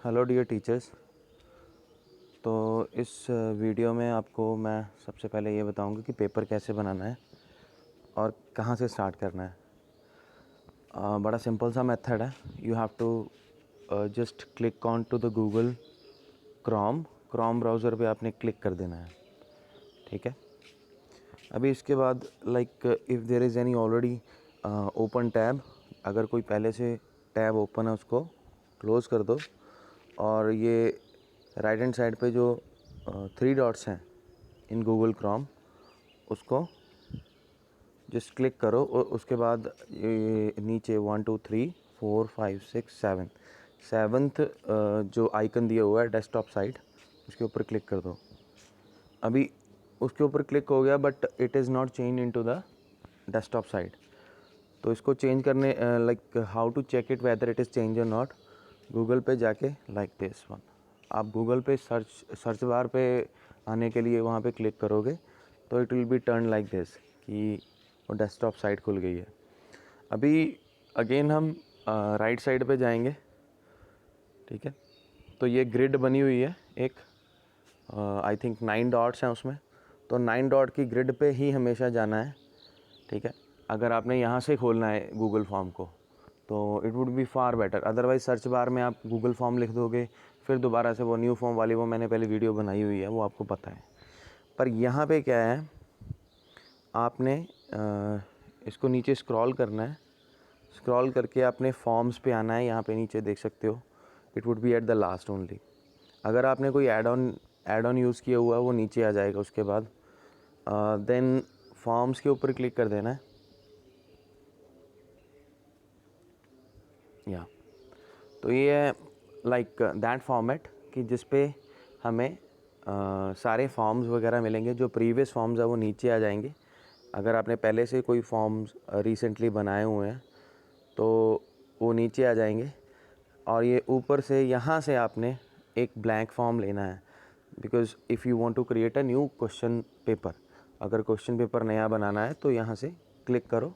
Hello dear teachers. तो इस video में आपको मैं सबसे पहले ये बताऊंगा कि पेपर कैसे बनाना है और कहाँ से स्टार्ट करना है। बड़ा सिंपल सा मेथड है। You have to just click on to the Google Chrome browser पे आपने क्लिक कर देना है, ठीक है। अभी इसके बाद like if there is any already open tab, अगर कोई पहले से टैब ओपन है उसको क्लोज़ कर दो और ये राइट हैंड साइड पे जो 3 डॉट्स हैं इन गूगल क्रोम उसको जस्ट क्लिक करो और उसके बाद ये नीचे 1 2 3 4 5 6 7 सेवन्थ जो आइकन दिया हुआ है डेस्कटॉप साइड उसके ऊपर क्लिक कर दो। अभी उसके ऊपर क्लिक हो गया but it is not change into the desktop side. तो इसको चेंज करने like how to check it whether it is change और नॉट, गूगल पे जाके लाइक दिस वन आप गूगल पे सर्च बार पे आने के लिए वहाँ पे क्लिक करोगे तो it will be turn like this कि वो डेस्कटॉप साइट खुल गई है। अभी अगेन हम राइट साइड पे जाएंगे, ठीक है। तो ये ग्रिड बनी हुई है एक, आई थिंक 9 डॉट्स हैं उसमें, तो 9 डॉट की ग्रिड पे ही हमेशा जाना है, ठीक है। अगर आपने यहाँ से खोलना है गूगल फॉर्म को तो it would be far better. Otherwise search bar में आप गूगल फॉर्म लिख दोगे, फिर दोबारा से वो न्यू फॉर्म वाली वो मैंने पहले वीडियो बनाई हुई है, वो आपको पता है। पर यहाँ पे क्या है, आपने इसको नीचे स्क्रॉल करना है, स्क्रॉल करके आपने फॉर्म्स पे आना है। यहाँ पे नीचे देख सकते हो it would be at the last only. अगर आपने कोई ऐड ऑन यूज़ किया हुआ है वो नीचे आ जाएगा। उसके बाद देन फॉर्म्स के ऊपर क्लिक कर देना है या तो ये है लाइक दैट फॉर्मेट कि जिस पे हमें सारे फॉर्म्स वगैरह मिलेंगे। जो प्रीवियस फॉर्म्स है वो नीचे आ जाएंगे। अगर आपने पहले से कोई फॉर्म्स रिसेंटली बनाए हुए हैं तो वो नीचे आ जाएंगे। और ये ऊपर से यहाँ से आपने एक ब्लैंक फॉर्म लेना है, because if you want to create a new question paper, अगर क्वेश्चन पेपर नया बनाना है तो यहाँ से क्लिक करो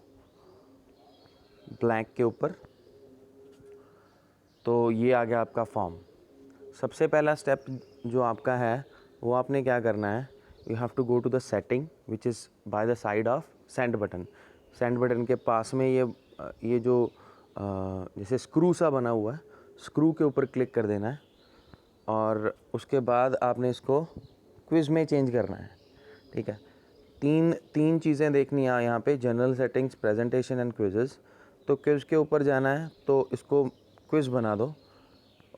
ब्लैंक के ऊपर, तो ये आ गया आपका फॉर्म। सबसे पहला स्टेप जो आपका है वो आपने क्या करना है, you have to go to the setting which is by the side of send button. Send button के पास में ये जो जैसे स्क्रू सा बना हुआ है, स्क्रू के ऊपर क्लिक कर देना है और उसके बाद आपने इसको क्विज़ में चेंज करना है, ठीक है। तीन चीज़ें देखनी है यहाँ पे, general settings, presentation and quizzes. तो क्विज़ के ऊपर जाना है तो इसको क्विज़ बना दो,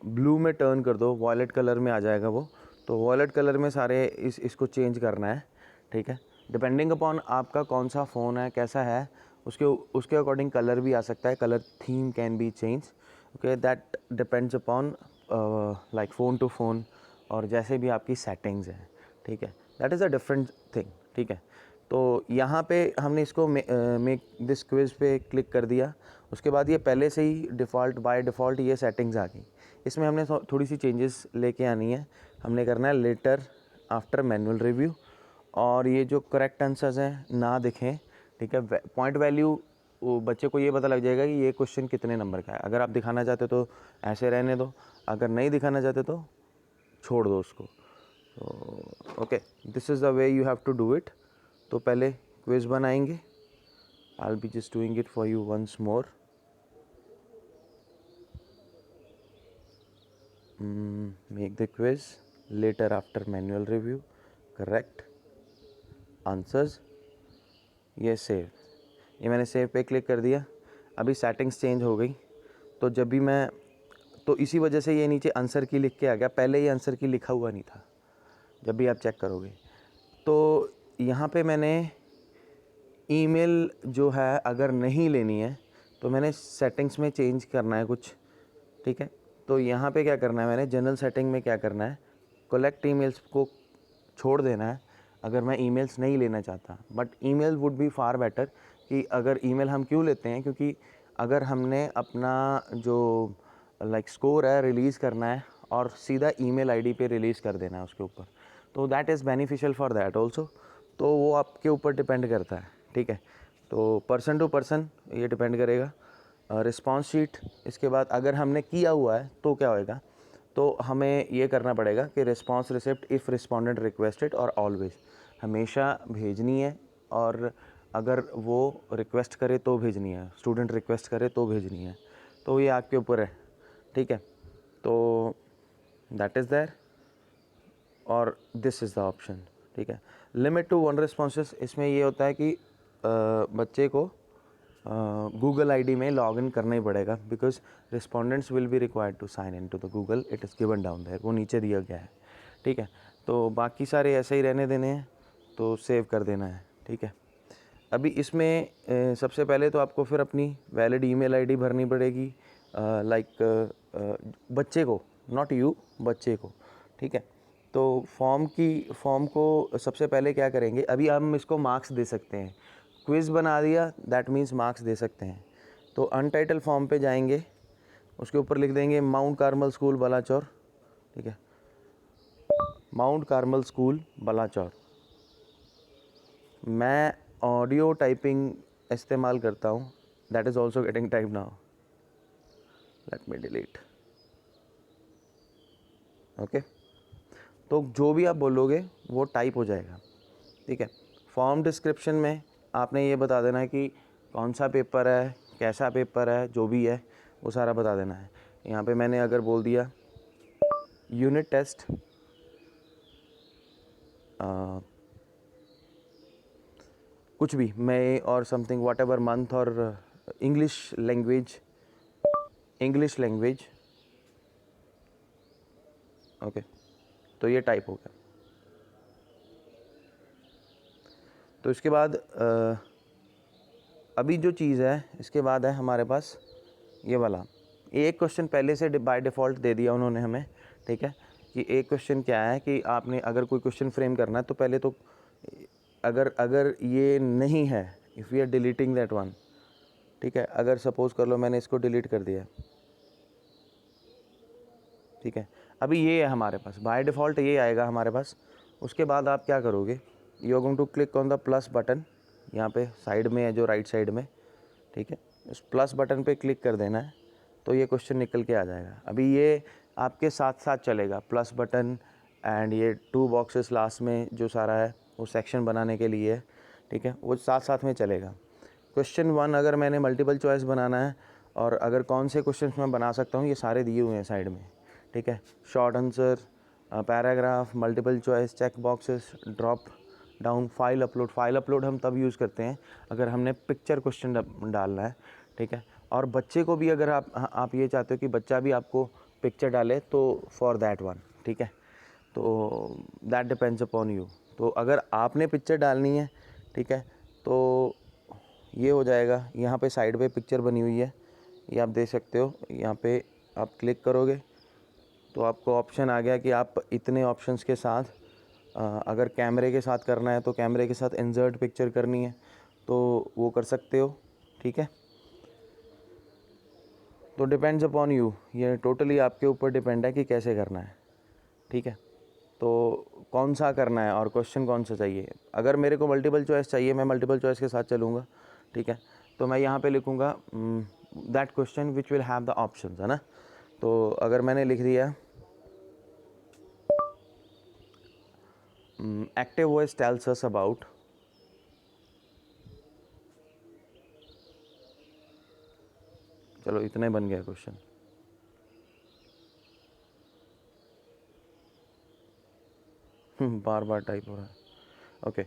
ब्लू में टर्न कर दो, वॉयलेट कलर में आ जाएगा वो। तो वॉयलेट कलर में सारे इसको चेंज करना है, ठीक है। डिपेंडिंग अपॉन आपका कौन सा फ़ोन है, कैसा है, उसके अकॉर्डिंग कलर भी आ सकता है। Colour theme can be change, okay, that depends upon like phone to phone और जैसे भी आपकी सेटिंग्स हैं, ठीक है। That is a different thing, ठीक है। तो यहाँ पे हमने इसको मेक दिस क्विज़ पे क्लिक कर दिया। उसके बाद ये पहले से ही बाय डिफ़ॉल्ट ये सेटिंग्स आ गई। इसमें हमने थोड़ी सी चेंजेस लेके आनी है। हमने करना है लेटर आफ्टर मैनुअल रिव्यू, और ये जो करेक्ट आंसर्स हैं ना दिखें, ठीक है। पॉइंट वैल्यू वो बच्चे को ये पता लग जाएगा कि ये क्वेश्चन कितने नंबर का है। अगर आप दिखाना चाहते तो ऐसे रहने दो, अगर नहीं दिखाना चाहते तो छोड़ दो उसको। तो okay, this is the way you have to do it. तो पहले क्विज़ बनाएंगे। I will be just doing it for you once more. Make the quiz later after manual review, correct answers, ये सेव। ये मैंने save पे click कर दिया। अभी सेटिंग्स चेंज हो गई, तो जब भी मैं तो इसी वजह से ये नीचे आंसर की लिख के आ गया। पहले ये आंसर की लिखा हुआ नहीं था, जब भी आप चेक करोगे। तो यहाँ पे मैंने ईमेल जो है अगर नहीं लेनी है तो मैंने सेटिंग्स में चेंज करना है कुछ, ठीक है। तो यहाँ पे क्या करना है, मैंने जनरल सेटिंग में क्या करना है, कलेक्ट ईमेल्स को छोड़ देना है अगर मैं ईमेल्स नहीं लेना चाहता। But email would be far better कि अगर ईमेल हम क्यों लेते हैं, क्योंकि अगर हमने अपना जो लाइक स्कोर है रिलीज़ करना है और सीधा ईमेल आईडी पे रिलीज़ कर देना है उसके ऊपर, तो that is beneficial for that also. तो वो आपके ऊपर डिपेंड करता है, ठीक है। तो पर्सन टू पर्सन ये डिपेंड करेगा। रिस्पॉन्स शीट, इसके बाद अगर हमने किया हुआ है तो क्या होएगा, तो हमें ये करना पड़ेगा कि response receipt if respondent requested और ऑलवेज, हमेशा भेजनी है, और अगर वो रिक्वेस्ट करे तो भेजनी है, स्टूडेंट रिक्वेस्ट करे तो भेजनी है। तो ये आपके ऊपर है, ठीक है। तो दैट इज़ देयर, और दिस इज़ द ऑप्शन, ठीक है। लिमिट टू 1 रिस्पॉन्सेस, इसमें ये होता है कि बच्चे को गूगल आईडी में लॉगिन करना ही पड़ेगा, because respondents will be required to sign in to the Google, it is given down there, वो नीचे दिया गया है, ठीक है। तो बाकी सारे ऐसे ही रहने देने हैं, तो सेव कर देना है, ठीक है। अभी इसमें सबसे पहले तो आपको फिर अपनी वैलिड ईमेल आईडी भरनी पड़ेगी, लाइक बच्चे को, नॉट यू, बच्चे को, ठीक है। तो फॉर्म को सबसे पहले क्या करेंगे, अभी हम इसको मार्क्स दे सकते हैं, क्विज़ बना दिया दैट मीन्स मार्क्स दे सकते हैं। तो अनटाइटल फॉर्म पे जाएंगे, उसके ऊपर लिख देंगे माउंट कार्मल स्कूल बलाचौर, ठीक है, माउंट कार्मल स्कूल बलाचौर। मैं ऑडियो टाइपिंग इस्तेमाल करता हूँ, that is also getting type now, let me delete, okay. तो जो भी आप बोलोगे वो टाइप हो जाएगा, ठीक है। फॉर्म डिस्क्रिप्शन में आपने ये बता देना है कि कौन सा पेपर है, कैसा पेपर है, जो भी है वो सारा बता देना है। यहाँ पे मैंने अगर बोल दिया यूनिट टेस्ट, कुछ भी, मई और समथिंग वॉट एवर मंथ, और इंग्लिश लैंग्वेज, ओके, तो ये टाइप हो गया। तो इसके बाद अभी जो चीज़ है, इसके बाद है हमारे पास ये वाला, एक क्वेश्चन पहले से बाय डिफ़ॉल्ट दे दिया उन्होंने हमें, ठीक है, कि एक क्वेश्चन क्या है कि आपने अगर कोई क्वेश्चन फ्रेम करना है तो पहले तो अगर ये नहीं है, if we are deleting that one, ठीक है, अगर सपोज़ कर लो मैंने इसको डिलीट कर दिया, ठीक है, अभी ये है हमारे पास बाय डिफ़ॉल्ट, ये आएगा हमारे पास। उसके बाद आप क्या करोगे, you are going to click on the plus button, यहाँ पे साइड में है जो राइट साइड में, ठीक है, उस प्लस बटन पे क्लिक कर देना है, तो ये क्वेश्चन निकल के आ जाएगा। अभी ये आपके साथ साथ चलेगा, प्लस बटन एंड ये 2 बॉक्सेस लास्ट में जो सारा है वो सेक्शन बनाने के लिए है, ठीक है, वो साथ साथ में चलेगा। क्वेश्चन 1 अगर मैंने मल्टीपल चॉइस बनाना है, और अगर कौन से क्वेश्चन मैं बना सकता हूँ, ये सारे दिए हुए हैं साइड में, ठीक है, short answer, paragraph, multiple choice, check boxes, drop down, file upload हम तब यूज़ करते हैं अगर हमने पिक्चर क्वेश्चन डालना है, ठीक है। और बच्चे को भी अगर आप ये चाहते हो कि बच्चा भी आपको पिक्चर डाले, तो फॉर दैट वन, ठीक है, तो दैट डिपेंड्स अपॉन यू। तो अगर आपने पिक्चर डालनी है, ठीक है, तो ये हो जाएगा, यहाँ पे साइड पे पिक्चर बनी हुई है, ये आप देख सकते हो, यहाँ पे आप क्लिक करोगे तो आपको ऑप्शन आ गया कि आप इतने ऑप्शंस के साथ अगर कैमरे के साथ करना है तो कैमरे के साथ इंसर्ट पिक्चर करनी है तो वो कर सकते हो, ठीक है। तो डिपेंड्स अपॉन यू, ये टोटली आपके ऊपर डिपेंड है कि कैसे करना है, ठीक है। तो कौन सा करना है और क्वेश्चन कौन सा चाहिए। अगर मेरे को मल्टीपल चॉइस चाहिए, मैं मल्टीपल चॉइस के साथ चलूँगा, ठीक है। तो मैं यहाँ पे लिखूँगा that question which will have the options, है ना। तो अगर मैंने लिख दिया active voice tells us about, चलो इतने बन गया क्वेश्चन, बार बार टाइप हो रहा है, okay.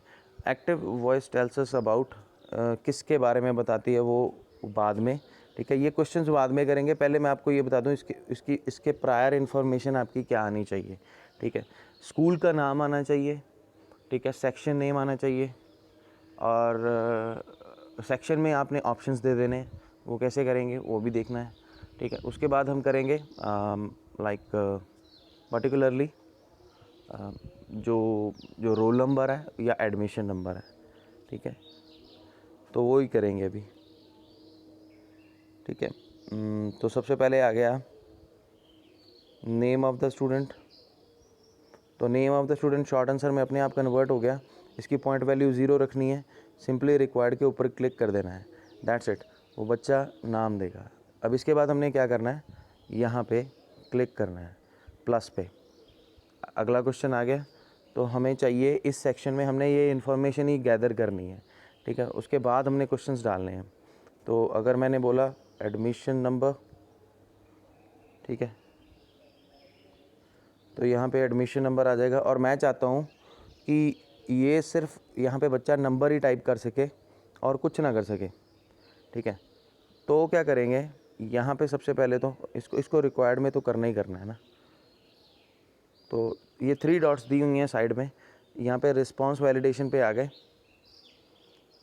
Active voice tells us about, किसके बारे में बताती है वो बाद में, ठीक है। ये क्वेश्चंस बाद में करेंगे, पहले मैं आपको ये बता दूं इसके प्रायर इन्फॉर्मेशन आपकी क्या आनी चाहिए, ठीक है। स्कूल का नाम आना चाहिए, ठीक है, सेक्शन नेम आना चाहिए, और सेक्शन में आपने ऑप्शंस दे देने, वो कैसे करेंगे वो भी देखना है, ठीक है। उसके बाद हम करेंगे लाइक पर्टिकुलरली जो जो रोल नंबर है या एडमिशन नंबर है, ठीक है, तो वो ही करेंगे अभी, ठीक है। तो सबसे पहले आ गया नेम ऑफ़ द स्टूडेंट, तो name of the student short answer में अपने आप कन्वर्ट हो गया, इसकी पॉइंट वैल्यू 0 रखनी है, सिंपली रिक्वायर्ड के ऊपर क्लिक कर देना है, दैट्स इट, वो बच्चा नाम देगा। अब इसके बाद हमने क्या करना है, यहाँ पे क्लिक करना है, प्लस पे। अगला क्वेश्चन आ गया, तो हमें चाहिए इस सेक्शन में हमने ये इन्फॉर्मेशन ही गैदर करनी है, ठीक है। उसके बाद हमने क्वेश्चंस डालने हैं। तो अगर मैंने बोला एडमिशन नंबर, ठीक है, तो यहाँ पे एडमिशन नंबर आ जाएगा। और मैं चाहता हूँ कि ये सिर्फ यहाँ पे बच्चा नंबर ही टाइप कर सके और कुछ ना कर सके, ठीक है। तो क्या करेंगे, यहाँ पे सबसे पहले तो इसको रिक्वायर्ड में तो करना ही करना है ना। तो ये 3 डॉट्स दी हुई हैं साइड में, यहाँ पे रिस्पांस वैलिडेशन पे आ गए,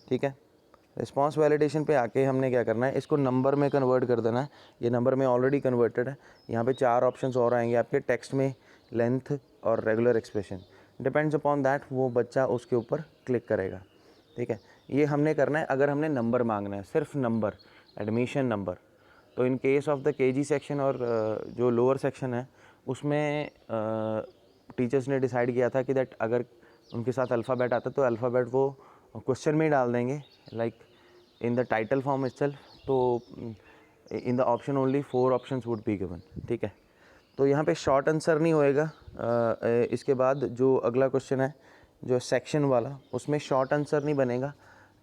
ठीक है। रिस्पांस वैलिडेशन पे आके हमने क्या करना है, इसको नंबर में कन्वर्ट कर देना है। ये नंबर में ऑलरेडी कन्वर्टेड है। यहाँ पे 4 ऑप्शंस और आएंगे आपके टेक्स्ट में, लेंथ और regular expression, depends upon that वो बच्चा उसके ऊपर क्लिक करेगा, ठीक है। ये हमने करना है अगर हमने नंबर मांगना है, सिर्फ नंबर, एडमिशन नंबर। तो in case of the KG section और जो लोअर सेक्शन है उसमें टीचर्स ने डिसाइड किया था कि दैट अगर उनके साथ अल्फ़ाबेट आता तो अल्फ़ाबेट वो क्वेश्चन में ही डाल देंगे, like in the title form itself. तो in the option only 4 options would be given, ठीक है। तो यहाँ पे शॉर्ट आंसर नहीं होएगा। इसके बाद जो अगला क्वेश्चन है जो सेक्शन वाला, उसमें शॉर्ट आंसर नहीं बनेगा।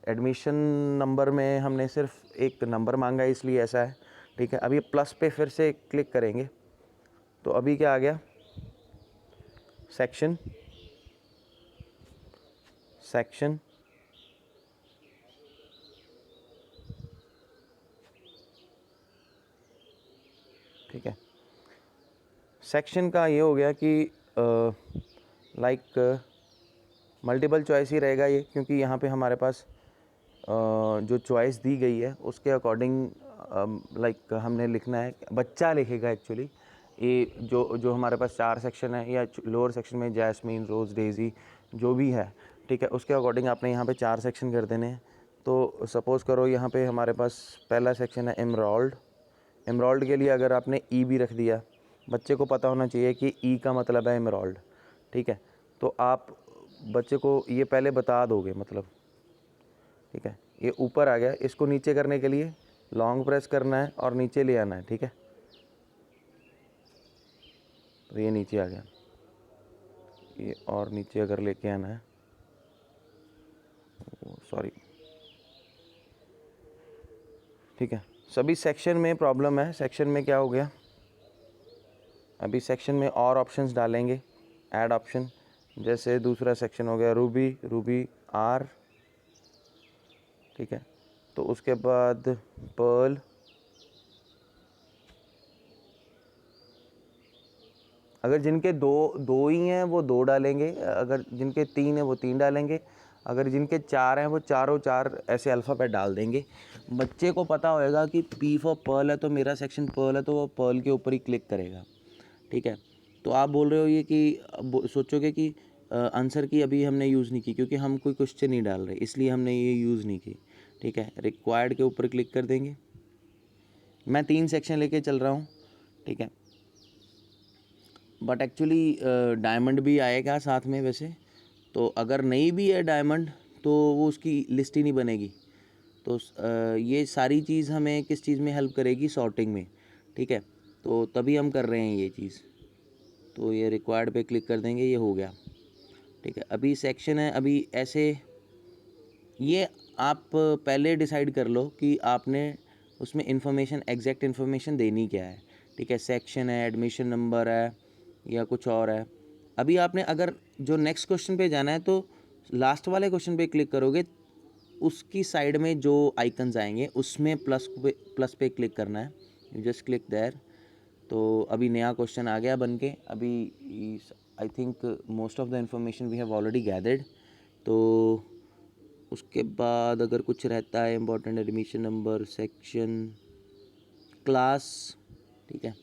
एडमिशन नंबर में हमने सिर्फ एक नंबर मांगा है इसलिए ऐसा है, ठीक है। अभी प्लस पे फिर से क्लिक करेंगे तो अभी क्या आ गया, सेक्शन, सेक्शन, ठीक है। सेक्शन का ये हो गया कि लाइक मल्टीपल चॉइस ही रहेगा ये, क्योंकि यहाँ पे हमारे पास जो चॉइस दी गई है उसके अकॉर्डिंग लाइक हमने लिखना है, बच्चा लिखेगा एक्चुअली। ये जो हमारे पास 4 सेक्शन है या लोअर सेक्शन में जैस्मीन, रोज़, डेज़ी जो भी है, ठीक है, उसके अकॉर्डिंग आपने यहाँ पे 4 सेक्शन कर देने हैं। तो सपोज़ करो यहाँ पे हमारे पास पहला सेक्शन है एमराल्ड। एमराल्ड के लिए अगर आपने ई भी रख दिया, बच्चे को पता होना चाहिए कि ई का मतलब है एमराल्ड, ठीक है। तो आप बच्चे को ये पहले बता दोगे मतलब, ठीक है। ये ऊपर आ गया, इसको नीचे करने के लिए लॉन्ग प्रेस करना है और नीचे ले आना है, ठीक है। तो ये नीचे आ गया, ये और नीचे अगर लेके आना है, सॉरी, ठीक है। सभी सेक्शन में प्रॉब्लम है। सेक्शन में क्या हो गया, अभी सेक्शन में और ऑप्शंस डालेंगे, ऐड ऑप्शन। जैसे दूसरा सेक्शन हो गया रूबी आर, ठीक है। तो उसके बाद पर्ल, अगर जिनके दो ही हैं वो 2 डालेंगे, अगर जिनके 3 हैं वो 3 डालेंगे, अगर जिनके 4 हैं वो चारों 4 ऐसे अल्फ़ाबेट डाल देंगे। बच्चे को पता होएगा कि पी फॉर पर्ल है तो मेरा सेक्शन पर्ल है, तो वो पर्ल के ऊपर ही क्लिक करेगा, ठीक है। तो आप बोल रहे हो ये कि सोचोगे कि आंसर की अभी हमने यूज़ नहीं की क्योंकि हम कोई क्वेश्चन नहीं डाल रहे, इसलिए हमने ये यूज़ नहीं की, ठीक है। रिक्वायर्ड के ऊपर क्लिक कर देंगे। मैं 3 सेक्शन लेके चल रहा हूँ, ठीक है। बट एक्चुअली डायमंड भी आएगा साथ में वैसे, तो अगर नहीं भी है डायमंड तो वो उसकी लिस्ट ही नहीं बनेगी। तो ये सारी चीज़ हमें किस चीज़ में हेल्प करेगी, सॉर्टिंग में, ठीक है। तो तभी हम कर रहे हैं ये चीज़। तो ये रिक्वायर्ड पे क्लिक कर देंगे, ये हो गया, ठीक है। अभी सेक्शन है, अभी ऐसे ये आप पहले डिसाइड कर लो कि आपने उसमें इन्फॉर्मेशन, एग्जैक्ट इन्फॉर्मेशन देनी क्या है, ठीक है। सेक्शन है, एडमिशन नंबर है या कुछ और है। अभी आपने अगर जो नेक्स्ट क्वेश्चन पे जाना है तो लास्ट वाले क्वेश्चन पे क्लिक करोगे, उसकी साइड में जो आइकन्स आएंगे उसमें प्लस पे क्लिक करना है, यू जस्ट क्लिक देयर। तो अभी नया क्वेश्चन आ गया बन के। अभी I think most of the information we have already gathered. तो उसके बाद अगर कुछ रहता है important, admission number, section, class, ठीक है।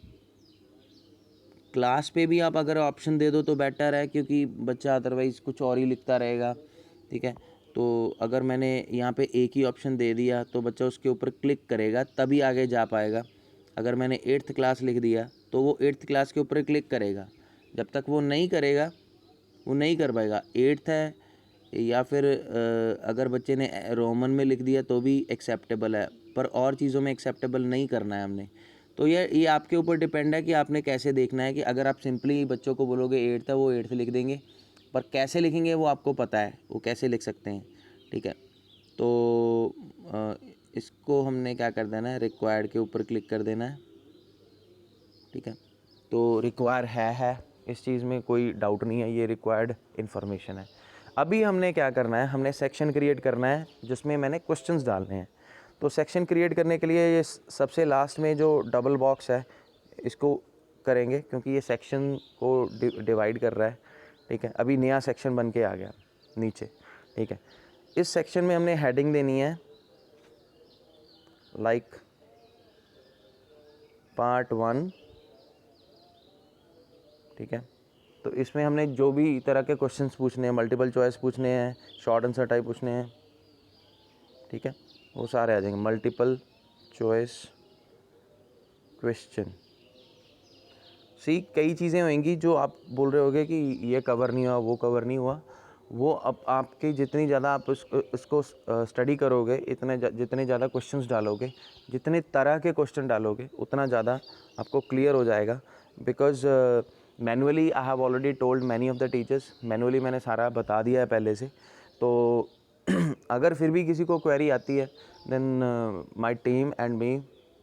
क्लास पे भी आप अगर ऑप्शन दे दो तो बेटर है, क्योंकि बच्चा अदरवाइज़ कुछ और ही लिखता रहेगा, ठीक है। तो अगर मैंने यहाँ पे एक ही ऑप्शन दे दिया तो बच्चा उसके ऊपर क्लिक करेगा तभी आगे जा पाएगा। अगर मैंने 8th क्लास लिख दिया तो वो 8th क्लास के ऊपर क्लिक करेगा, जब तक वो नहीं करेगा वो नहीं कर पाएगा। 8th है या फिर अगर बच्चे ने रोमन में लिख दिया तो भी एक्सेप्टेबल है, पर और चीज़ों में एक्सेप्टेबल नहीं करना है हमने। तो ये आपके ऊपर डिपेंड है कि आपने कैसे देखना है। कि अगर आप सिंपली बच्चों को बोलोगे 8th है वो 8th लिख देंगे, पर कैसे लिखेंगे वो आपको पता है, वो कैसे लिख सकते हैं, ठीक है। तो इसको हमने क्या कर देना है, रिक्वायर्ड के ऊपर क्लिक कर देना है, ठीक है। तो रिक्वायर है, इस चीज़ में कोई डाउट नहीं है, ये रिक्वायर्ड इन्फॉर्मेशन है। अभी हमने क्या करना है, हमने सेक्शन क्रिएट करना है जिसमें मैंने क्वेश्चंस डालने हैं। तो सेक्शन क्रिएट करने के लिए ये सबसे लास्ट में जो डबल बॉक्स है इसको करेंगे, क्योंकि ये सेक्शन को डिवाइड कर रहा है, ठीक है। अभी नया सेक्शन बन के आ गया नीचे, ठीक है। इस सेक्शन में हमने हेडिंग देनी है लाइक पार्ट 1, ठीक है। तो इसमें हमने जो भी तरह के क्वेश्चंस पूछने हैं, मल्टीपल चॉइस पूछने हैं, शॉर्ट आंसर टाइप पूछने हैं, ठीक है, वो सारे आ जाएंगे। मल्टीपल चॉइस क्वेश्चन, सी कई चीज़ें होंगी जो आप बोल रहे होगे कि ये कवर नहीं हुआ, वो कवर नहीं हुआ, वो अब आपकी जितनी ज़्यादा आप उसको स्टडी करोगे, जितने ज़्यादा क्वेश्चंस डालोगे, जितने तरह के क्वेश्चन डालोगे, उतना ज़्यादा आपको क्लियर हो जाएगा। Because manually I have already told many of the teachers, manually मैंने सारा बता दिया है पहले से। तो अगर फिर भी किसी को क्वेरी आती है, then my team and me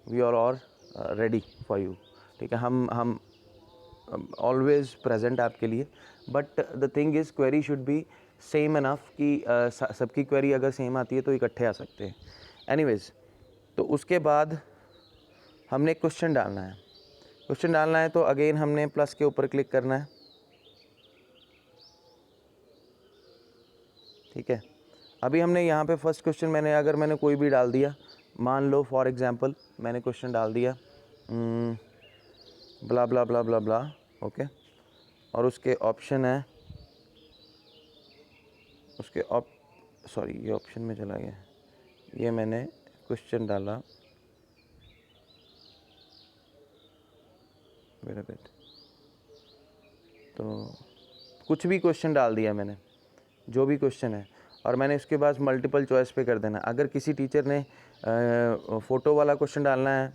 we are all ready for you, ठीक है। हम ऑलवेज प्रेजेंट आपके लिए। But the thing is query should be same enough कि सबकी क्वेरी अगर सेम आती है तो इकट्ठे आ सकते हैं। एनीवेज, तो उसके बाद हमने क्वेश्चन डालना है। क्वेश्चन डालना है तो अगेन हमने प्लस के ऊपर क्लिक करना है, ठीक है। अभी हमने यहाँ पे फर्स्ट क्वेश्चन मैंने कोई भी डाल दिया, मान लो फॉर एग्जांपल मैंने क्वेश्चन डाल दिया ब्ला ब्ला ब्ला ब्ला ब्ला, ओके। और उसके ऑप्शन है, उसके सॉरी ये ऑप्शन में चला गया, ये मैंने क्वेश्चन डाला, वेरी गुड। तो कुछ भी क्वेश्चन डाल दिया मैंने, जो भी क्वेश्चन है, और मैंने उसके बाद मल्टीपल चॉइस पे कर देना। अगर किसी टीचर ने फ़ोटो वाला क्वेश्चन डालना है,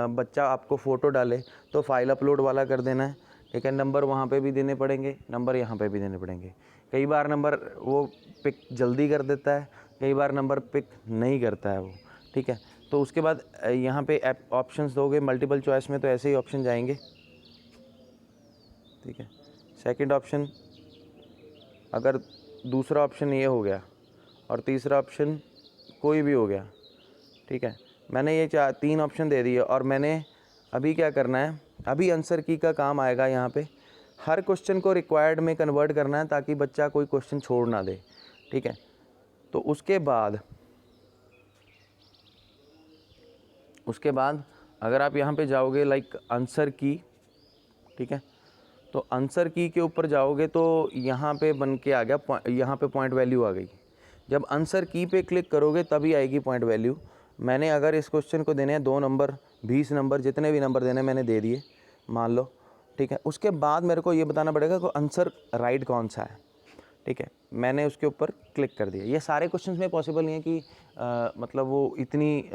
बच्चा आपको फ़ोटो डाले तो फाइल अपलोड वाला कर देना है, ठीक है। नंबर वहाँ पे भी देने पड़ेंगे, नंबर यहाँ पे भी देने पड़ेंगे। कई बार नंबर वो पिक जल्दी कर देता है, कई बार नंबर पिक नहीं करता है वो, ठीक है। तो उसके बाद यहाँ पे ऑप्शंस दोगे मल्टीपल चॉइस में, तो ऐसे ही ऑप्शन जाएंगे, ठीक है। सेकंड ऑप्शन, अगर दूसरा ऑप्शन ये हो गया और तीसरा ऑप्शन कोई भी हो गया, ठीक है। मैंने ये 3 ऑप्शन दे दिए, और मैंने अभी क्या करना है, अभी आंसर की का काम आएगा यहाँ पे। हर क्वेश्चन को रिक्वायर्ड में कन्वर्ट करना है ताकि बच्चा कोई क्वेश्चन छोड़ ना दे, ठीक है। तो उसके बाद अगर आप यहाँ पे जाओगे लाइक आंसर की, ठीक है, तो आंसर की के ऊपर जाओगे तो यहाँ पे बन के आ गया, यहाँ पे पॉइंट वैल्यू आ गई। जब आंसर की पे क्लिक करोगे तभी आएगी पॉइंट वैल्यू। मैंने अगर इस क्वेश्चन को देने हैं 2 नंबर, 20 नंबर, जितने भी नंबर देने मैंने दे दिए, मान लो, ठीक है। उसके बाद मेरे को ये बताना पड़ेगा कि आंसर राइट कौन सा है, ठीक है। मैंने उसके ऊपर क्लिक कर दिया। ये सारे क्वेश्चंस में पॉसिबल नहीं है कि मतलब वो इतनी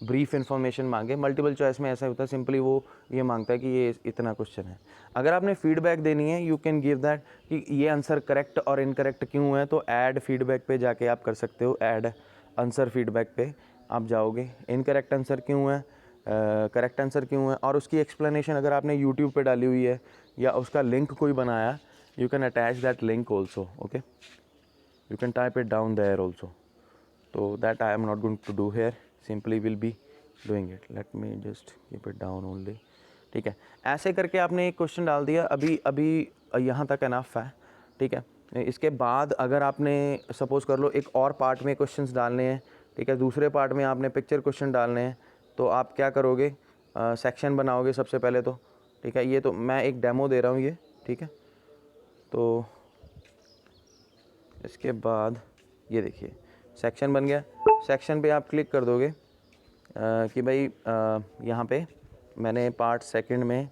ब्रीफ इन्फॉर्मेशन मांगे। मल्टीपल चॉइस में ऐसा होता है, सिंपली वो ये मांगता है कि ये इतना क्वेश्चन है। अगर आपने फीडबैक देनी है, यू कैन गिव दैट कि ये आंसर करेक्ट और इनकरेक्ट क्यों है, तो ऐड फीडबैक पे जाके आप कर सकते हो। ऐड आंसर फीडबैक पे आप जाओगे, इनकरेक्ट आंसर क्यों है, करेक्ट आंसर क्यों है, और उसकी एक्सप्लेनेशन अगर आपने यूट्यूब पे डाली हुई है या उसका लिंक कोई बनाया, you can attach that link also, okay, you can type it down there also. So that I am not going to do here, simply will be doing it. Let me just keep it down only, ठीक है। ऐसे करके आपने एक question डाल दिया, अभी यहाँ तक इनफ है, ठीक है। इसके बाद अगर आपने सपोज़ कर लो एक और पार्ट में क्वेश्चंस डालने हैं, ठीक है, दूसरे पार्ट में आपने पिक्चर क्वेश्चन डालने हैं, तो आप क्या करोगे, सेक्शन बनाओगे सबसे पहले तो, ठीक है। ये तो मैं एक डेमो दे रहा हूँ ये, ठीक है। तो इसके बाद ये देखिए सेक्शन बन गया। सेक्शन पे आप क्लिक कर दोगे कि भाई यहाँ पे मैंने पार्ट सेकंड में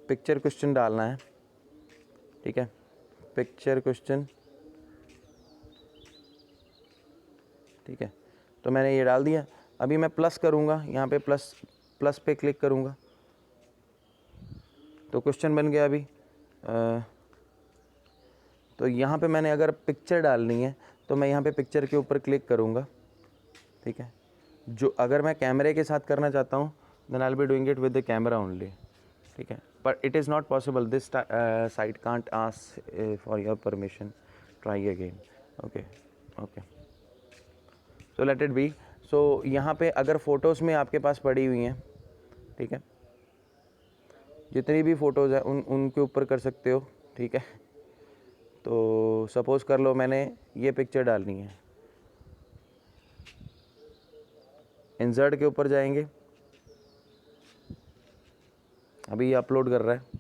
पिक्चर क्वेश्चन डालना है, ठीक है। पिक्चर क्वेश्चन, ठीक है, तो मैंने ये डाल दिया। अभी मैं प्लस करूँगा, यहाँ पे प्लस पे क्लिक करूँगा तो क्वेश्चन बन गया। अभी तो यहाँ पे मैंने अगर पिक्चर डालनी है तो मैं यहाँ पे पिक्चर के ऊपर क्लिक करूँगा, ठीक है। जो अगर मैं कैमरे के साथ करना चाहता हूँ then I will be doing it with the camera only, ठीक है। But it is not possible, this site can't ask for your permission, try again. Okay okay, so let it be. So यहाँ पे अगर photos में आपके पास पड़ी हुई हैं, ठीक है, जितनी भी फ़ोटोज़ हैं उनके ऊपर कर सकते हो, ठीक है। तो सपोज़ कर लो मैंने ये पिक्चर डालनी है, इंसर्ट के ऊपर जाएंगे, अभी ये अपलोड कर रहा है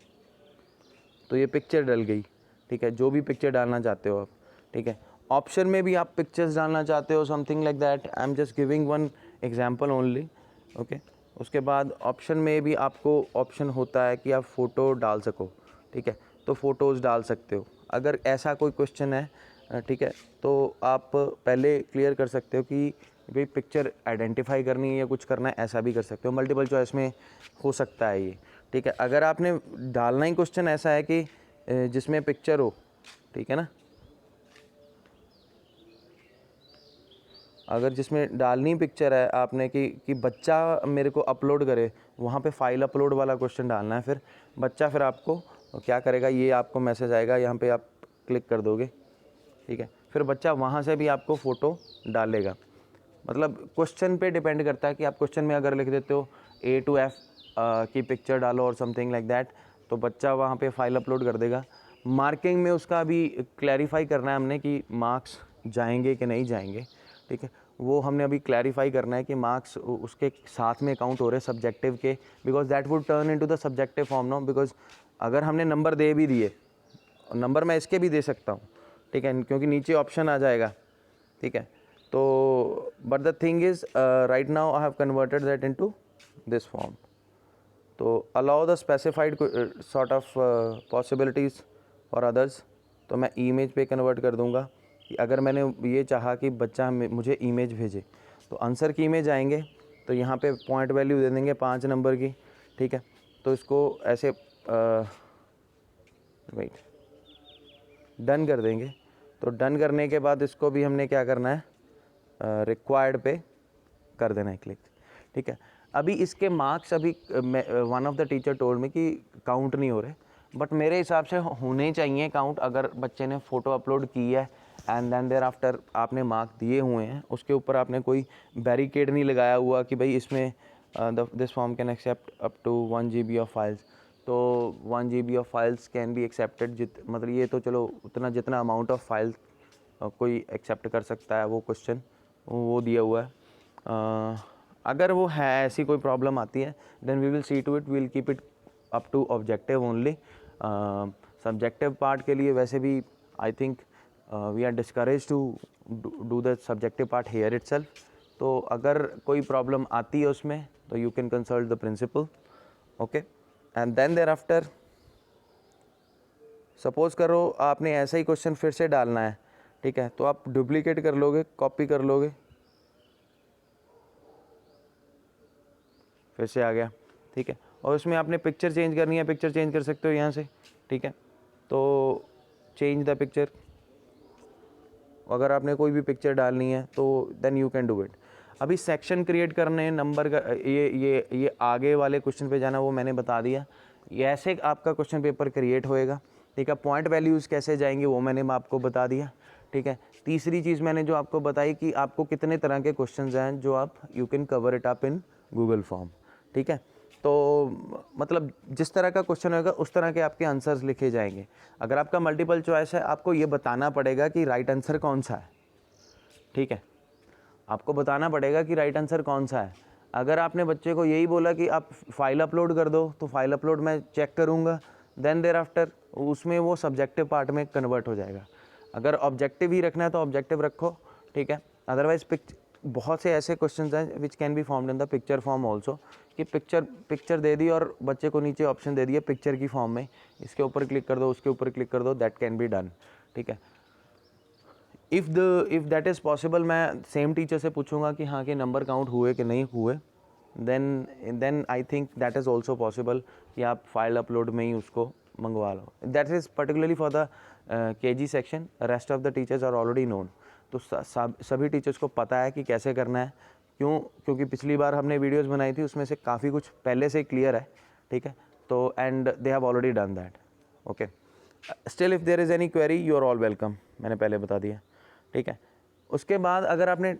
तो ये पिक्चर डल गई, ठीक है। जो भी पिक्चर डालना चाहते हो आप, ठीक है। ऑप्शन में भी आप पिक्चर्स डालना चाहते हो, something like that, I am just giving one example only, okay. उसके बाद ऑप्शन में भी आपको ऑप्शन होता है कि आप फ़ोटो डाल सको, ठीक है। तो फ़ोटोज़ डाल सकते हो। अगर ऐसा कोई क्वेश्चन है, ठीक है, तो आप पहले क्लियर कर सकते हो कि भाई पिक्चर आइडेंटिफाई करनी है या कुछ करना है, ऐसा भी कर सकते हो। मल्टीपल चॉइस में हो सकता है ये, ठीक है। अगर आपने डालना ही क्वेश्चन ऐसा है कि जिसमें पिक्चर हो, ठीक है ना, अगर जिसमें डालनी पिक्चर है आपने कि बच्चा मेरे को अपलोड करे, वहाँ पे फाइल अपलोड वाला क्वेश्चन डालना है। फिर बच्चा फिर आपको क्या करेगा, ये आपको मैसेज आएगा, यहाँ पे आप क्लिक कर दोगे, ठीक है। फिर बच्चा वहाँ से भी आपको फ़ोटो डालेगा। मतलब क्वेश्चन पे डिपेंड करता है कि आप क्वेश्चन में अगर लिख देते हो A to F की पिक्चर डालो और समथिंग लाइक दैट, तो बच्चा वहाँ पे फाइल अपलोड कर देगा। मार्किंग में उसका अभी क्लैरिफाई करना है हमने कि मार्क्स जाएंगे कि नहीं जाएंगे, ठीक है। वो हमने अभी क्लैरिफाई करना है कि मार्क्स उसके साथ में काउंट हो रहे सब्जेक्टिव के, because that would turn into the subjective form no. Because अगर हमने नंबर दे भी दिए, नंबर मैं इसके भी दे सकता हूँ, ठीक है, क्योंकि नीचे ऑप्शन आ जाएगा, ठीक है। तो but the thing is right now I have converted that into this form. तो allow the specified sort of possibilities for others, तो मैं इमेज पे कन्वर्ट कर दूंगा कि अगर मैंने ये चाहा कि बच्चा मुझे इमेज भेजे, तो आंसर की इमेज आएंगे, तो यहाँ पे पॉइंट वैल्यू दे देंगे 5 नंबर की, ठीक है। तो इसको ऐसे वेट डन कर देंगे। तो डन करने के बाद इसको भी हमने क्या करना है, रिक्वायर्ड पे कर देना है क्लिक, ठीक है। अभी इसके मार्क्स अभी one of the teacher told में कि काउंट नहीं हो रहे, बट मेरे हिसाब से होने चाहिए काउंट। अगर बच्चे ने फ़ोटो अपलोड की है एंड देन देयर आफ्टर आपने मार्क दिए हुए हैं, उसके ऊपर आपने कोई बैरिकेड नहीं लगाया हुआ कि भाई इसमें this form can accept up to 1 GB of files, तो 1 GB of files can be accepted, मतलब ये तो चलो उतना जितना अमाउंट ऑफ फाइल कोई एक्सेप्ट कर सकता है वो क्वेश्चन वो दिया हुआ है। अगर वो है ऐसी कोई प्रॉब्लम आती है then we will see to it, we will keep it up to objective only. Subjective part के लिए वैसे भी I think we are discourage to do the subjective part here itself. तो अगर कोई प्रॉब्लम आती है उसमें तो you can consult the principal, okay. And then thereafter suppose करो आपने ऐसा ही क्वेश्चन फिर से डालना है, ठीक है, तो आप डुप्लीकेट कर लोगे, कॉपी कर लोगे, फिर से आ गया, ठीक है। और उसमें आपने पिक्चर चेंज करनी है, पिक्चर चेंज कर सकते हो यहाँ से, ठीक है। तो चेंज द पिक्चर, अगर आपने कोई भी पिक्चर डालनी है तो then you can do it. अभी सेक्शन क्रिएट करने, नंबर का ये आगे वाले क्वेश्चन पे जाना वो मैंने बता दिया। ये ऐसे आपका क्वेश्चन पेपर क्रिएट होएगा, ठीक है। पॉइंट वैल्यूज़ कैसे जाएंगे वो मैंने आपको बता दिया, ठीक है। तीसरी चीज़ मैंने जो आपको बताई कि आपको कितने तरह के क्वेश्चंस हैं जो आप you can cover it up in Google form, ठीक है। तो मतलब जिस तरह का क्वेश्चन होगा उस तरह के आपके आंसर्स लिखे जाएंगे। अगर आपका मल्टीपल चॉइस है आपको ये बताना पड़ेगा कि राइट आंसर कौन सा है, ठीक है। आपको बताना पड़ेगा कि राइट आंसर कौन सा है। अगर आपने बच्चे को यही बोला कि आप फाइल अपलोड कर दो, तो फाइल अपलोड मैं चेक करूँगा, देन देयर आफ्टर उसमें वो सब्जेक्टिव पार्ट में कन्वर्ट हो जाएगा। अगर ऑब्जेक्टिव ही रखना है तो ऑब्जेक्टिव रखो, ठीक है। अदरवाइज बहुत से ऐसे क्वेश्चंस हैं which can be formed in the picture form also, कि पिक्चर दे दी और बच्चे को नीचे ऑप्शन दे दिए पिक्चर की फॉर्म में, इसके ऊपर क्लिक कर दो, उसके ऊपर क्लिक कर दो, दैट कैन बी डन, ठीक है। इफ़ दैट इज़ पॉसिबल मैं सेम टीचर से पूछूंगा कि हाँ कि नंबर काउंट हुए कि नहीं हुए, then I think that is also possible कि आप फाइल अपलोड में ही उसको मंगवा लो. That is particularly for the KG section. Rest of the teachers are already known. तो सभी टीचर्स को पता है कि कैसे करना है. क्योंकि पिछली बार हमने वीडियोस बनाई थी उसमें से काफ़ी कुछ पहले से क्लियर है, ठीक है. तो and they have already done that. Okay. Still if there is any query you are all welcome, मैंने पहले बता दिया, ठीक है. उसके बाद अगर आपने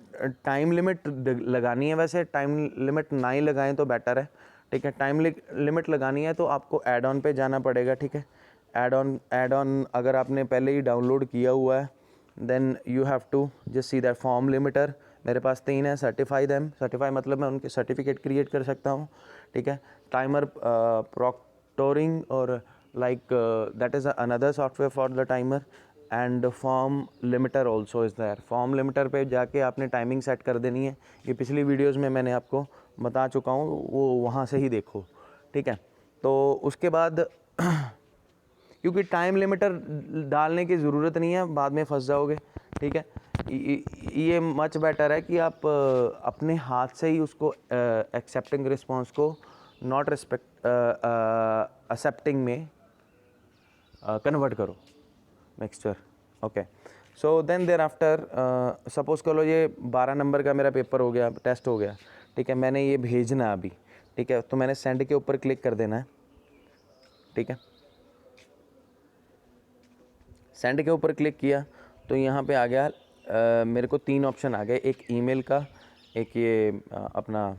टाइम लिमिट लगानी है, वैसे टाइम लिमिट ना ही लगाएं तो बेटर है, ठीक है. टाइम लिमिट लगानी है तो आपको ऐड ऑन पे जाना पड़ेगा, ठीक है. ऐड ऑन अगर आपने पहले ही डाउनलोड किया हुआ है then you have to just see that form limiter. मेरे पास 3 है. सर्टिफाई मतलब मैं उनके सर्टिफिकेट क्रिएट कर सकता हूँ, ठीक है. टाइमर प्रॉक्टोरिंग और like that is another software for the timer. And form limiter also is there. Form limiter पे जाके आपने टाइमिंग सेट कर देनी है. ये पिछली वीडियोज़ में मैंने आपको बता चुका हूँ, वो वहाँ से ही देखो, ठीक है. तो उसके बाद क्योंकि टाइम लिमिटर डालने की ज़रूरत नहीं है, बाद में फंस जाओगे, ठीक है. ये मच बेटर है कि आप अपने हाथ से ही उसको एक्सेप्टिंग रिस्पॉन्स को नॉट एक्सेप्टिंग में कन्वर्ट करो mixture. Okay. So then thereafter suppose कर लो ये 12 नंबर का मेरा पेपर हो गया, टेस्ट हो गया, ठीक है. मैंने ये भेजना अभी, ठीक है. तो मैंने सेंड के ऊपर क्लिक कर देना है, ठीक है. सेंड के ऊपर क्लिक किया तो यहाँ पे आ गया मेरे को 3 ऑप्शन आ गए. एक ईमेल का, एक ये अपना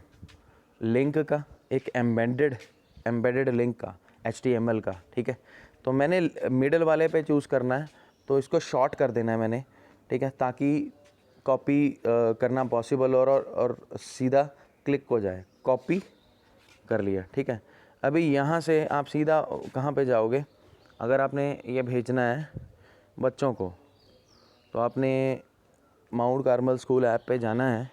लिंक का, एक एम्बेडेड लिंक का, HTML का, ठीक है. तो मैंने मिडल वाले पे चूज़ करना है, तो इसको शॉर्ट कर देना है मैंने, ठीक है, ताकि कॉपी करना पॉसिबल और सीधा क्लिक हो जाए. कॉपी कर लिया, ठीक है. अभी यहाँ से आप सीधा कहाँ पे जाओगे, अगर आपने ये भेजना है बच्चों को तो आपने माउंट कार्मल स्कूल ऐप पे जाना है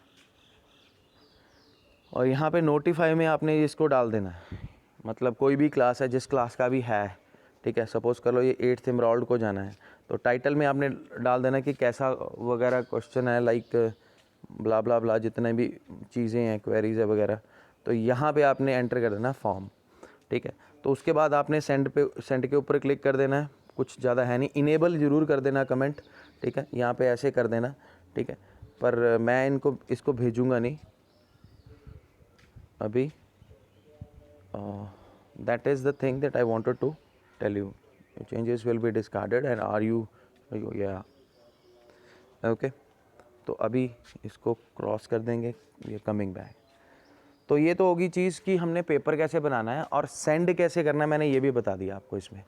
और यहाँ पे नोटिफाई में आपने इसको डाल देना है. मतलब कोई भी क्लास है, जिस क्लास का भी है, ठीक है. सपोज़ कर लो ये 8th एमराल्ड को जाना है, तो टाइटल में आपने डाल देना कि कैसा वगैरह क्वेश्चन है, लाइक ब्ला ब्ला ब्ला, जितने भी चीज़ें हैं, क्वेरीज है वगैरह. तो यहाँ पे आपने एंटर कर देना फॉर्म, ठीक है. तो उसके बाद आपने सेंड के ऊपर क्लिक कर देना है. कुछ ज़्यादा है नहीं. इनेबल ज़रूर कर देना कमेंट, ठीक है. यहाँ पे ऐसे कर देना, ठीक है. पर मैं इसको भेजूँगा नहीं अभी. That is the thing that I wanted to tell you. Changes will be discarded and are you या ओके. तो अभी इसको क्रॉस कर देंगे, ये कमिंग बैक. तो ये तो होगी चीज़ कि हमने पेपर कैसे बनाना है और सेंड कैसे करना है, मैंने ये भी बता दिया आपको इसमें,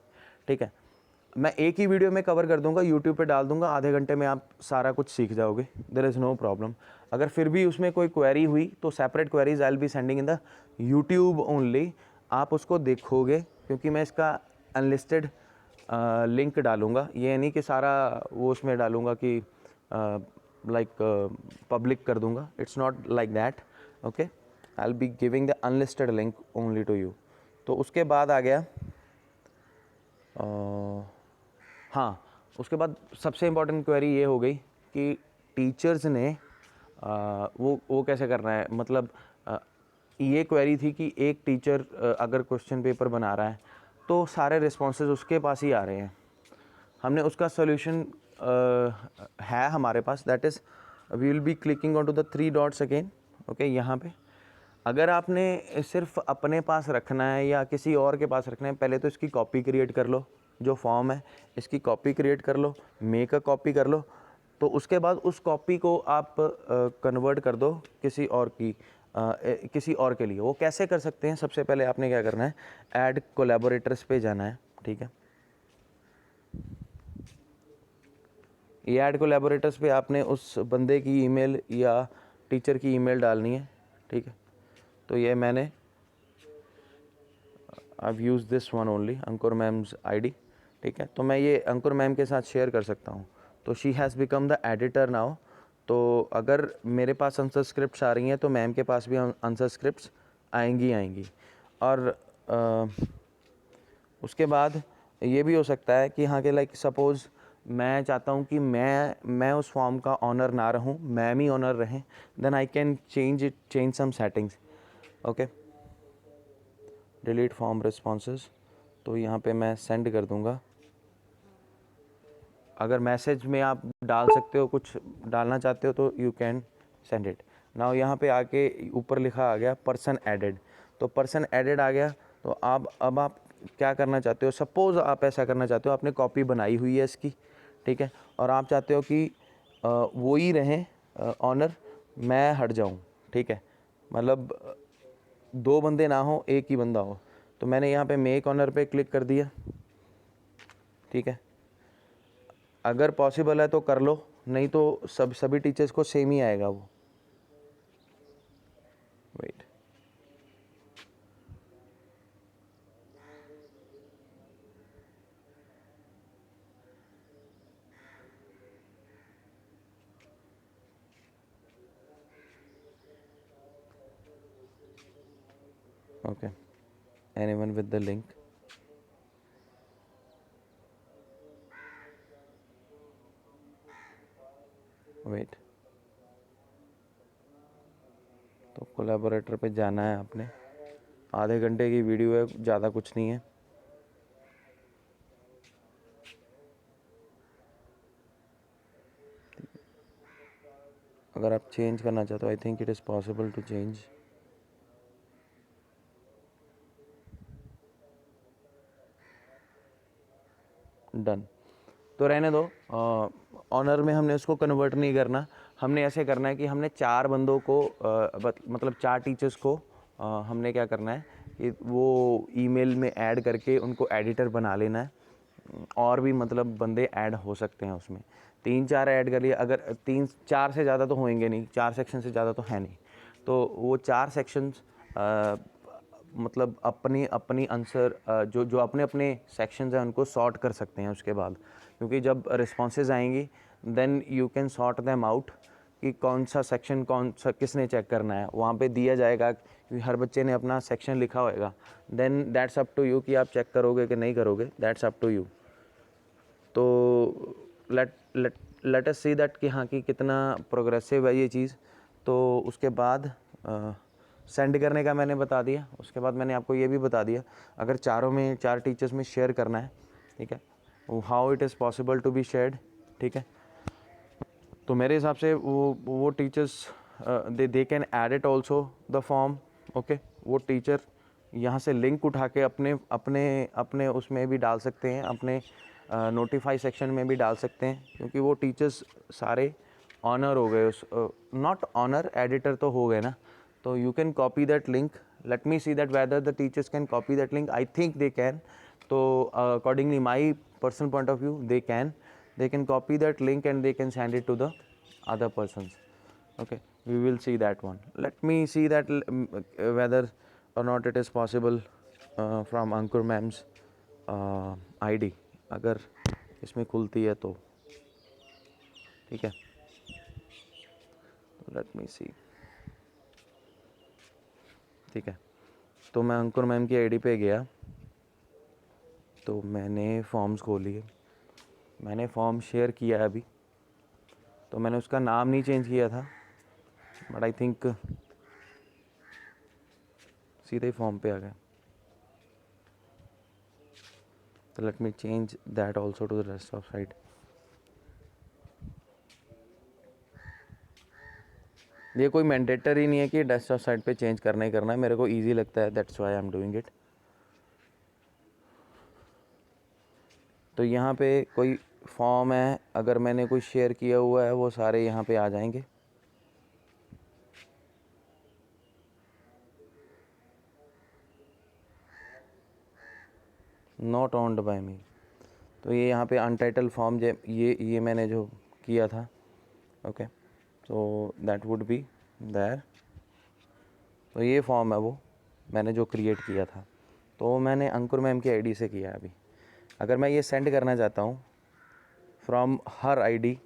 ठीक है. मैं एक ही वीडियो में कवर कर दूंगा, यूट्यूब पे डाल दूंगा, आधे घंटे में आप सारा कुछ सीख जाओगे. There is no problem. अगर फिर भी उसमें कोई क्वेरी हुई तो separate queries I will be sending in the YouTube only. आप उसको देखोगे क्योंकि मैं इसका अनलिस्टेड लिंक डालूंगा. ये नहीं कि सारा वो उसमें डालूंगा कि लाइक पब्लिक कर दूंगा. It's not like that. Okay. I will be giving the unlisted link only to you. तो उसके बाद आ गया हाँ, उसके बाद सबसे इम्पॉर्टेंट क्वेरी ये हो गई कि टीचर्स ने वो कैसे करना है. मतलब ये क्वेरी थी कि एक टीचर अगर क्वेश्चन पेपर बना रहा है तो सारे रिस्पॉन्सेज उसके पास ही आ रहे हैं. हमने उसका सोल्यूशन है हमारे पास. That is we will be clicking on to the 3 dots again. Okay. यहाँ पे अगर आपने सिर्फ अपने पास रखना है या किसी और के पास रखना है, पहले तो इसकी कॉपी क्रिएट कर लो. जो फॉर्म है इसकी कॉपी क्रिएट कर लो, मेक अ कॉपी कर लो. तो उसके बाद उस कॉपी को आप कन्वर्ट कर दो किसी और के लिए. वो कैसे कर सकते हैं, सबसे पहले आपने क्या करना है, ऐड कोलैबोरेटर्स पे जाना है, ठीक है. ये ऐड कोलैबोरेटर्स पे आपने उस बंदे की ईमेल या टीचर की ईमेल डालनी है, ठीक है. तो ये मैंने I've used this one only, Ankur ma'am's ID, ठीक है. तो मैं ये अंकुर मैम के साथ शेयर कर सकता हूँ. तो she has become the editor now. तो अगर मेरे पास आंसर स्क्रिप्ट्स आ रही हैं तो मैम के पास भी आंसर स्क्रिप्ट्स आएंगी. और उसके बाद ये भी हो सकता है कि हाँ कि लाइक सपोज़ मैं चाहता हूँ कि मैं उस फॉर्म का ऑनर ना रहूँ, मैम ही ऑनर रहें, then I can change some settings. Okay, delete form responses, तो यहाँ पे मैं सेंड कर दूँगा। अगर मैसेज में आप डाल सकते हो, कुछ डालना चाहते हो तो you can send it. Now यहाँ पे आके ऊपर लिखा आ गया पर्सन एडेड, तो पर्सन एडेड आ गया। तो अब आप क्या करना चाहते हो, सपोज़ आप ऐसा करना चाहते हो, आपने कॉपी बनाई हुई है इसकी, ठीक है, और आप चाहते हो कि वो ही रहें ऑनर, मैं हट जाऊँ, ठीक है, मतलब दो बंदे ना हो, एक ही बंदा हो। तो मैंने यहाँ पे मेक ऑनर पे क्लिक कर दिया, ठीक है। अगर पॉसिबल है तो कर लो, नहीं तो सभी टीचर्स को सेम ही आएगा वो। Wait, okay, anyone with the link, wait. तो कोलैबोरेटर पे जाना है आपने, आधे घंटे की वीडियो है, ज़्यादा कुछ नहीं है। अगर आप चेंज करना चाहते हो, I think it is possible to change. Done, तो रहने दो। ऑनर में हमने उसको कन्वर्ट नहीं करना, हमने ऐसे करना है कि हमने 4 बंदों को मतलब 4 टीचर्स को हमने क्या करना है कि वो ईमेल में ऐड करके उनको एडिटर बना लेना है। और भी मतलब बंदे ऐड हो सकते हैं उसमें, 3-4 ऐड कर लिए, अगर 3-4 से ज़्यादा तो होंगे नहीं, 4 सेक्शन से ज़्यादा तो है नहीं, तो वो 4 सेक्शंस मतलब अपनी अपनी आंसर जो जो अपने अपने सेक्शंस हैं उनको सॉर्ट कर सकते हैं उसके बाद, क्योंकि जब रिस्पॉन्सेज आएंगी then you can sort them out कि कौन सा सेक्शन कौन सा किसने चेक करना है, वहाँ पे दिया जाएगा क्योंकि हर बच्चे ने अपना सेक्शन लिखा होएगा। Then that's up to you कि आप चेक करोगे कि नहीं करोगे, दैट्स अप टू यू। तो let let let us see that कि हाँ कि कितना प्रोग्रेसिव है ये चीज़। तो उसके बाद सेंड करने का मैंने बता दिया, उसके बाद मैंने आपको ये भी बता दिया अगर 4 टीचर्स में शेयर करना है, ठीक है, how it is possible to be shared, ठीक है। तो मेरे हिसाब से वो teachers they can add it also the form, okay. वो टीचर यहाँ से लिंक उठा के अपने अपने अपने उसमें भी डाल सकते हैं, अपने नोटिफाई सेक्शन में भी डाल सकते हैं, क्योंकि वो टीचर्स सारे ऑनर हो गए, उस नॉट ऑनर, एडिटर तो हो गए ना। तो you can copy that link, let me see that whether the teachers can copy that link, I think they can. तो accordingly my personal point of view they can, they can copy that link and they can send it to the other persons. Okay, we will see that one. Let me see that whether or not it is possible from Ankur ma'am's ID, अगर इसमें खुलती है तो ठीक है। Late me सी, ठीक है। तो मैं अंकुर मैम की आईडी पे गया, तो मैंने फॉर्म्स खोली, मैंने फॉर्म शेयर किया है अभी, तो मैंने उसका नाम नहीं चेंज किया था, बट आई थिंक सीधे ही फॉर्म पे आ गया। तो let me change that also to the rest of site. ये कोई मैंडेटरी नहीं है कि डेस्कटॉप साइट पे चेंज करना ही करना है, मेरे को इजी लगता है, that's why I am doing it. तो यहाँ पे कोई फॉर्म है, अगर मैंने कोई शेयर किया हुआ है वो सारे यहाँ पे आ जाएंगे। नॉट ऑन्ड बाय मी, तो ये यहाँ पे अनटाइटल फॉर्म ये मैंने जो किया था, ओके, तो दैट वुड बी देयर। तो ये फॉर्म है वो मैंने जो क्रिएट किया था, तो मैंने अंकुर मैम की आईडी से किया है अभी। अगर मैं ये सेंड करना चाहता हूँ फ्रॉम हर आईडी,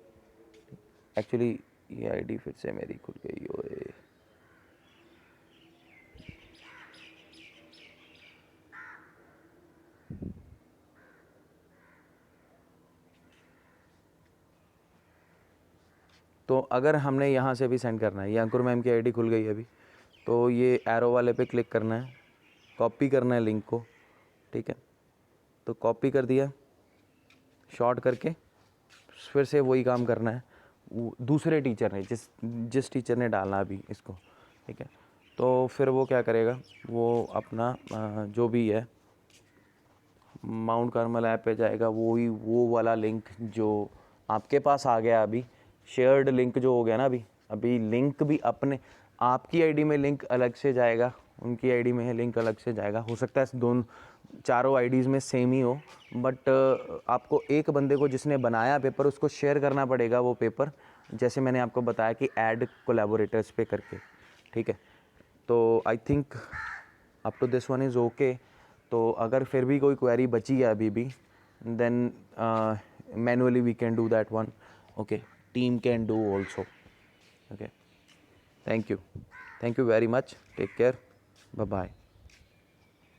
एक्चुअली ये आईडी फिर से मेरी खुल गई ओए, तो अगर हमने यहाँ से भी सेंड करना है, ये अंकुर मैम की आईडी खुल गई है अभी, तो ये एरो वाले पे क्लिक करना है, कॉपी करना है लिंक को, ठीक है। तो कॉपी कर दिया, शॉर्ट करके फिर से वही काम करना है दूसरे टीचर ने, जिस टीचर ने डालना अभी इसको, ठीक है। तो फिर वो क्या करेगा, वो अपना जो भी है माउंट कार्मल ऐप पे जाएगा, वो वाला लिंक जो आपके पास आ गया अभी, शेयर्ड लिंक जो हो गया ना अभी लिंक भी अपने आपकी आईडी में लिंक अलग से जाएगा, उनकी आईडी में लिंक अलग से जाएगा। हो सकता है दोनों चारों आईडीज़ में सेम ही हो, बट आपको एक बंदे को जिसने बनाया पेपर उसको शेयर करना पड़ेगा वो पेपर, जैसे मैंने आपको बताया कि ऐड कोलैबोरेटर्स पे करके, ठीक है। तो I think up to this one is okay. तो अगर फिर भी कोई क्वेरी बची है अभी भी, then manually we can do that one, okay, team can do also, okay. Thank you very much, take care, bye bye.